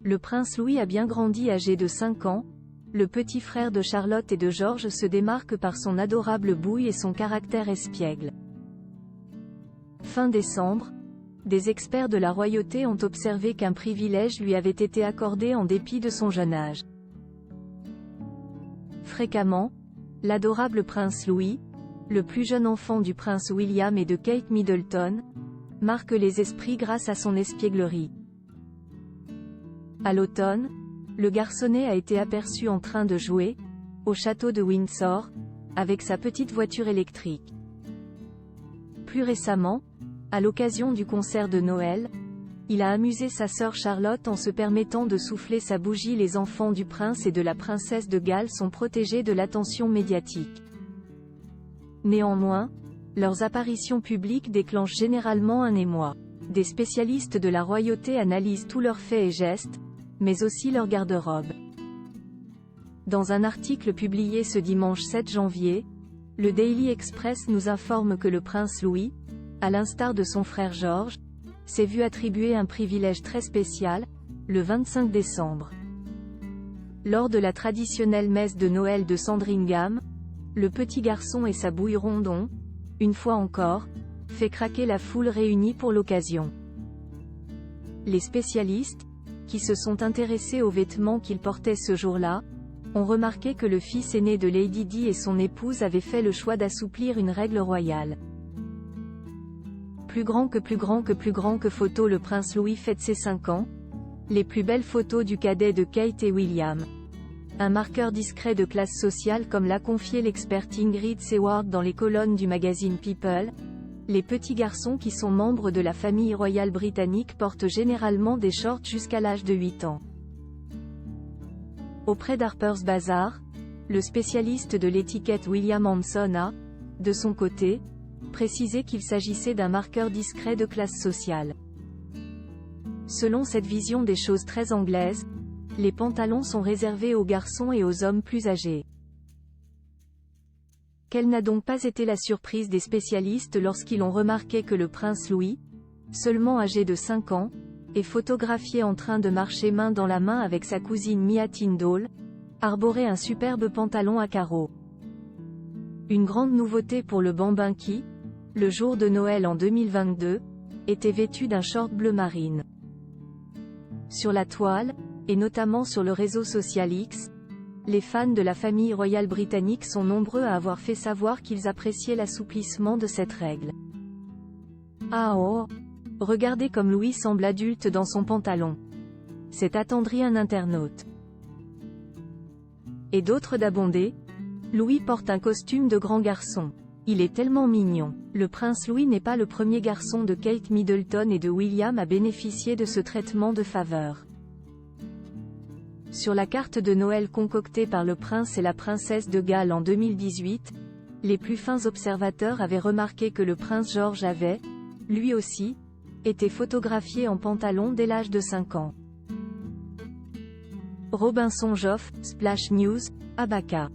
Le prince Louis a bien grandi âgé de 5 ans. Le petit frère de Charlotte et de George se démarque par son adorable bouille et son caractère espiègle. Fin décembre, des experts de la royauté ont observé qu'un privilège lui avait été accordé en dépit de son jeune âge. Fréquemment, l'adorable prince Louis, le plus jeune enfant du prince William et de Kate Middleton, marque les esprits grâce à son espièglerie. À l'automne, le garçonnet a été aperçu en train de jouer, au château de Windsor, avec sa petite voiture électrique. Plus récemment, à l'occasion du concert de Noël, il a amusé sa sœur Charlotte en se permettant de souffler sa bougie. Les enfants du prince et de la princesse de Galles sont protégés de l'attention médiatique. Néanmoins, leurs apparitions publiques déclenchent généralement un émoi. Des spécialistes de la royauté analysent tous leurs faits et gestes, mais aussi leur garde-robe. Dans un article publié ce dimanche 7 janvier, le Daily Express nous informe que le prince Louis, à l'instar de son frère George, s'est vu attribuer un privilège très spécial, le 25 décembre. Lors de la traditionnelle messe de Noël de Sandringham, le petit garçon et sa bouille rondon, une fois encore, fait craquer la foule réunie pour l'occasion. Les spécialistes, qui se sont intéressés aux vêtements qu'il portait ce jour-là, ont remarqué que le fils aîné de Lady Di et son épouse avaient fait le choix d'assouplir une règle royale. Plus grand que photo. Le prince Louis fête ses 5 ans. Les plus belles photos du cadet de Kate et William. Un marqueur discret de classe sociale, comme l'a confié l'expert Ingrid Seward dans les colonnes du magazine People. Les petits garçons qui sont membres de la famille royale britannique portent généralement des shorts jusqu'à l'âge de 8 ans. Auprès d'Harper's Bazaar, le spécialiste de l'étiquette William Hanson a, de son côté, précisé qu'il s'agissait d'un marqueur discret de classe sociale. Selon cette vision des choses très anglaise, les pantalons sont réservés aux garçons et aux hommes plus âgés. Quelle n'a donc pas été la surprise des spécialistes lorsqu'ils ont remarqué que le prince Louis, seulement âgé de 5 ans, est photographié en train de marcher main dans la main avec sa cousine Mia Tindall, arborait un superbe pantalon à carreaux. Une grande nouveauté pour le bambin qui, le jour de Noël en 2022, était vêtu d'un short bleu marine. Sur la toile, et notamment sur le réseau social X, les fans de la famille royale britannique sont nombreux à avoir fait savoir qu'ils appréciaient l'assouplissement de cette règle. Ah oh! Regardez comme Louis semble adulte dans son pantalon. C'est attendri un internaute. Et d'autres d'abonder. Louis porte un costume de grand garçon. Il est tellement mignon. Le prince Louis n'est pas le premier garçon de Kate Middleton et de William à bénéficier de ce traitement de faveur. Sur la carte de Noël concoctée par le prince et la princesse de Galles en 2018, les plus fins observateurs avaient remarqué que le prince George avait, lui aussi, été photographié en pantalon dès l'âge de 5 ans. Robinson Joff, Splash News, Abaka.